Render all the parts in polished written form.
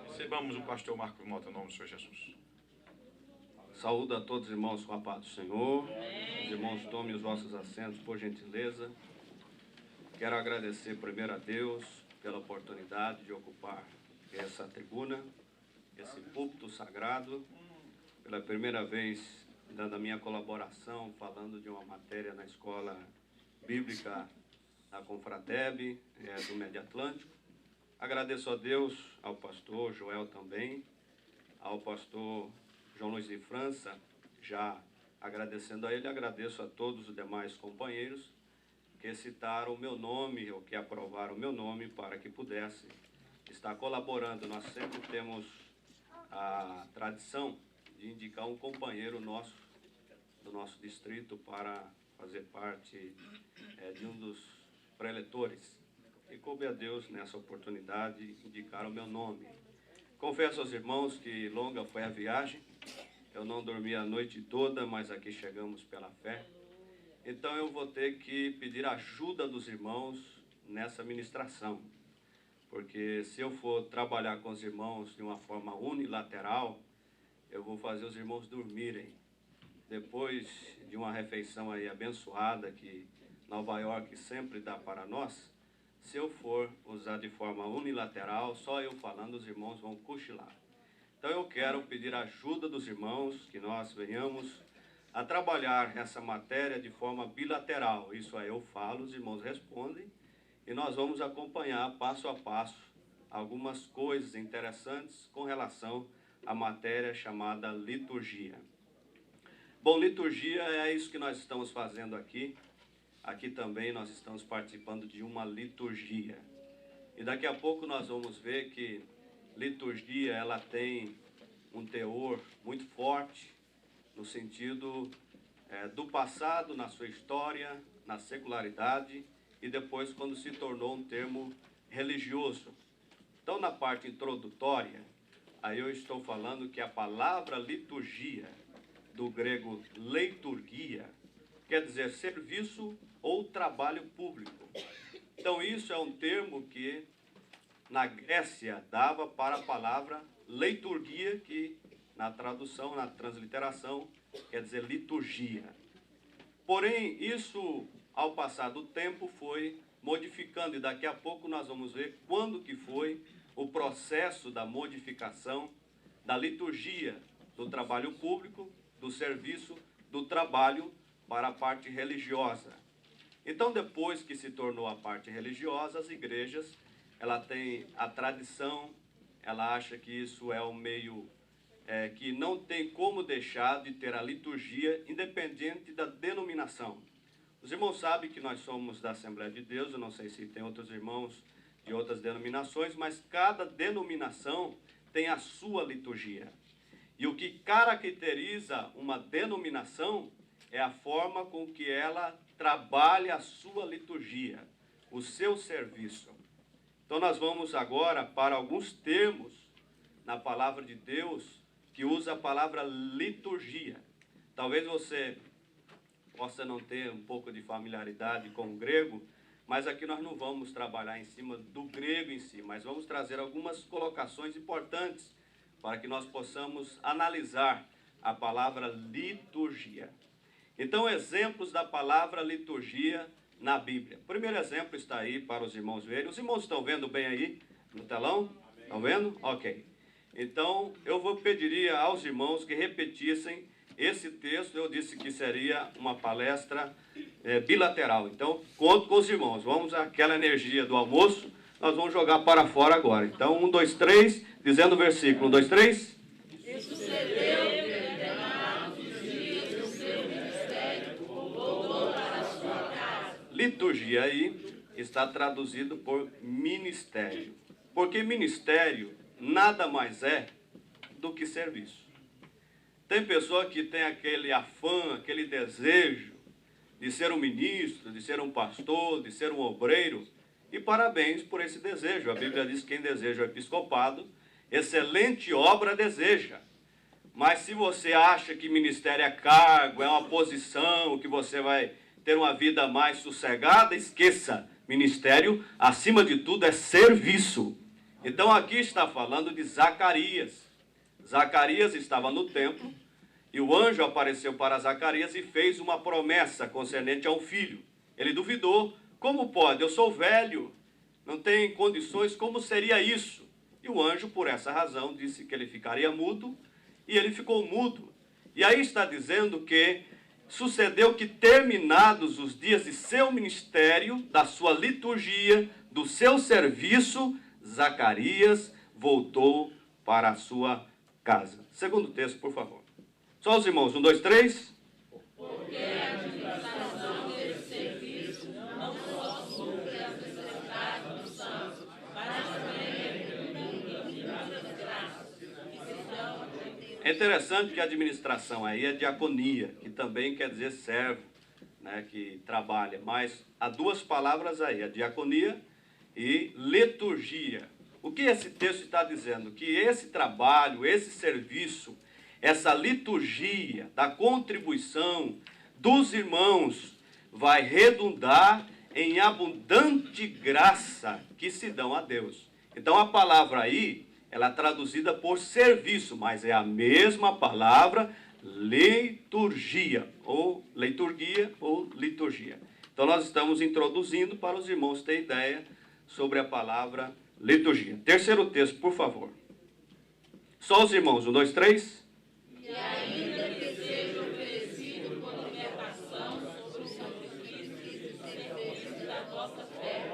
Recebamos o pastor Marcos Mota, em nome do Senhor Jesus. Saúdo a todos os irmãos com a paz do Senhor. Os irmãos tomem os vossos assentos, por gentileza. Quero agradecer primeiro a Deus pela oportunidade de ocupar essa tribuna, esse púlpito sagrado, pela primeira vez dando a minha colaboração, falando de uma matéria na escola bíblica da Confrateb, do Médio Atlântico. Agradeço a Deus, ao pastor Joel também, ao pastor João Luiz de França, já agradecendo a ele, agradeço a todos os demais companheiros que citaram o meu nome, ou que aprovaram o meu nome para que pudesse estar colaborando. Nós sempre temos a tradição de indicar um companheiro nosso, do nosso distrito, para fazer parte de um dos preletores. E coube a Deus, nessa oportunidade, indicar o meu nome. Confesso aos irmãos que longa foi a viagem, eu não dormi a noite toda, mas aqui chegamos pela fé. Então eu vou ter que pedir ajuda dos irmãos nessa ministração, porque se eu for trabalhar com os irmãos de uma forma unilateral, eu vou fazer os irmãos dormirem. Depois de uma refeição aí abençoada que Nova York sempre dá para nós, se eu for usar de forma unilateral, só eu falando, os irmãos vão cochilar. Então eu quero pedir ajuda dos irmãos, que nós venhamos a trabalhar essa matéria de forma bilateral. Isso aí eu falo, os irmãos respondem, e nós vamos acompanhar passo a passo algumas coisas interessantes com relação à matéria chamada liturgia. Bom, liturgia é isso que nós estamos fazendo aqui. Aqui também nós estamos participando de uma liturgia. E daqui a pouco nós vamos ver que liturgia ela tem um teor muito forte no sentido do passado, na sua história, na secularidade e depois quando se tornou um termo religioso. Então, na parte introdutória, aí eu estou falando que a palavra liturgia, do grego leiturgia, quer dizer serviço ou trabalho público. Então, isso é um termo que na Grécia dava para a palavra liturgia, que na tradução, na transliteração, quer dizer liturgia. Porém, isso, ao passar do tempo, foi modificando, e daqui a pouco nós vamos ver quando que foi o processo da modificação da liturgia, do trabalho público, do serviço, do trabalho para a parte religiosa. Então, depois que se tornou a parte religiosa, as igrejas, ela tem a tradição, ela acha que isso é um meio que não tem como deixar de ter a liturgia, independente da denominação. Os irmãos sabem que nós somos da Assembleia de Deus, eu não sei se tem outros irmãos de outras denominações, mas cada denominação tem a sua liturgia. E o que caracteriza uma denominação é a forma com que ela trabalha a sua liturgia, o seu serviço. Então nós vamos agora para alguns termos na palavra de Deus que usa a palavra liturgia. Talvez você possa não ter um pouco de familiaridade com o grego, mas aqui nós não vamos trabalhar em cima do grego em si, mas vamos trazer algumas colocações importantes para que nós possamos analisar a palavra liturgia. Então, exemplos da palavra liturgia na Bíblia. O primeiro exemplo está aí para os irmãos verem. Os irmãos estão vendo bem aí no telão? Estão vendo? Ok. Então, eu pediria aos irmãos que repetissem esse texto. Eu disse que seria uma palestra bilateral. Então, conto com os irmãos. Vamos àquela energia do almoço. Nós vamos jogar para fora agora. Então, 1, 2, 3, dizendo o versículo. 1, 2, 3. E sucedeu que, terminados os dias do seu ministério, voltou para a sua casa. Liturgia aí está traduzido por ministério. Porque ministério nada mais é do que serviço. Tem pessoa que tem aquele afã, aquele desejo de ser um ministro, de ser um pastor, de ser um obreiro, e parabéns por esse desejo. A Bíblia diz que quem deseja o episcopado, excelente obra deseja. Mas se você acha que ministério é cargo, é uma posição, que você vai ter uma vida mais sossegada, esqueça. Ministério, acima de tudo, é serviço. Então aqui está falando de Zacarias. Zacarias estava no templo e o anjo apareceu para Zacarias e fez uma promessa concernente a um filho. Ele duvidou. Como pode? Eu sou velho, não tenho condições, como seria isso? E o anjo, por essa razão, disse que ele ficaria mudo, e ele ficou mudo. E aí está dizendo que sucedeu que, terminados os dias de seu ministério, da sua liturgia, do seu serviço, Zacarias voltou para a sua casa. Segundo texto, por favor. Só os irmãos, 1, 2, 3. Porque a administração desse serviço não só supre as necessidades dos santos, mas também muitas graças que se dão a Deus. É interessante que a administração aí é diaconia, que também quer dizer servo, né, que trabalha. Mas há duas palavras aí, a diaconia e liturgia. O que esse texto está dizendo? Que esse trabalho, esse serviço, essa liturgia da contribuição dos irmãos vai redundar em abundante graça que se dão a Deus. Então a palavra aí, ela é traduzida por serviço, mas é a mesma palavra liturgia, ou liturgia ou liturgia. Então nós estamos introduzindo para os irmãos terem ideia sobre a palavra liturgia. Terceiro texto, por favor. Só os irmãos, 1, 2, 3. E ainda que seja oferecido por libertação sobre os sacrifícios e serviços da vossa fé,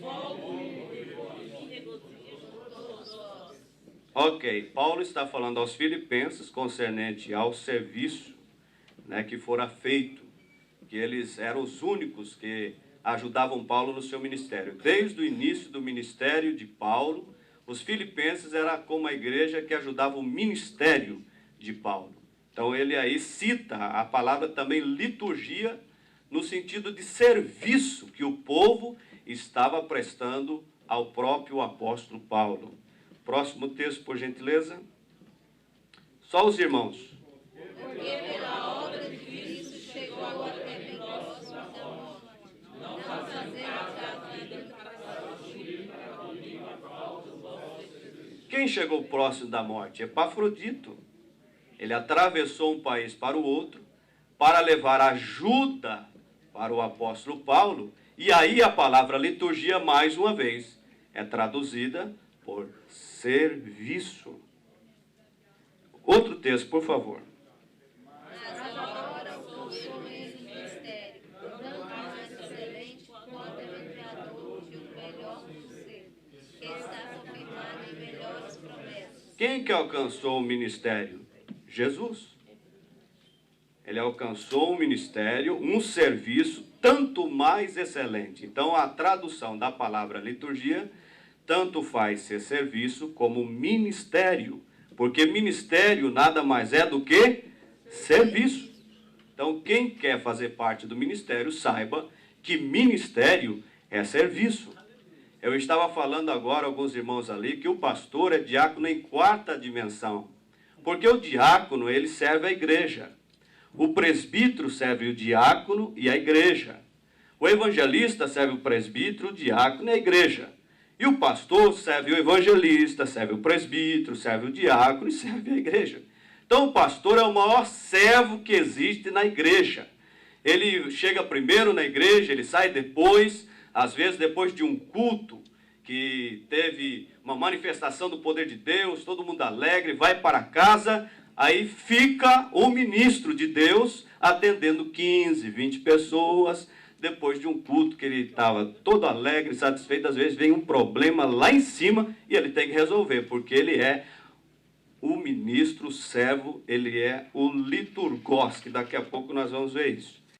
fogo que regozija todos nós. Ok, Paulo está falando aos filipenses concernente ao serviço, né, que fora feito, que eles eram os únicos que ajudavam Paulo no seu ministério. Desde o início do ministério de Paulo, os filipenses eram como a igreja que ajudava o ministério de Paulo. Então ele aí cita a palavra também liturgia, no sentido de serviço que o povo estava prestando ao próprio apóstolo Paulo. Próximo texto, por gentileza. Só os irmãos. Porque pela obra de Cristo chegou até nós a morte, não fazendo da vida para fugir para o Quem chegou próximo da morte? Epafrodito. Ele atravessou um país para o outro para levar ajuda para o apóstolo Paulo. E aí a palavra liturgia, mais uma vez, é traduzida por serviço. Outro texto, por favor. Mas agora o seu ministério, não mais excelente quanto é mediador de um melhor conselho, que está confirmado em melhores promessas. Quem que alcançou o ministério? Jesus. Ele alcançou um ministério, um serviço tanto mais excelente. Então a tradução da palavra liturgia tanto faz ser serviço como ministério, porque ministério nada mais é do que serviço. Então quem quer fazer parte do ministério, saiba que ministério é serviço. Eu estava falando agora a alguns irmãos ali que o pastor é diácono em quarta dimensão, porque o diácono ele serve a igreja, o presbítero serve o diácono e a igreja, o evangelista serve o presbítero, o diácono e a igreja. E o pastor serve o evangelista, serve o presbítero, serve o diácono e serve a igreja. Então o pastor é o maior servo que existe na igreja. Ele chega primeiro na igreja, ele sai depois, às vezes depois de um culto que teve uma manifestação do poder de Deus, todo mundo alegre, vai para casa, aí fica o ministro de Deus atendendo 15, 20 pessoas. Depois de um culto que ele estava todo alegre, satisfeito, às vezes vem um problema lá em cima e ele tem que resolver, porque ele é o ministro, o servo, ele é o liturgos, que daqui a pouco nós vamos ver isso.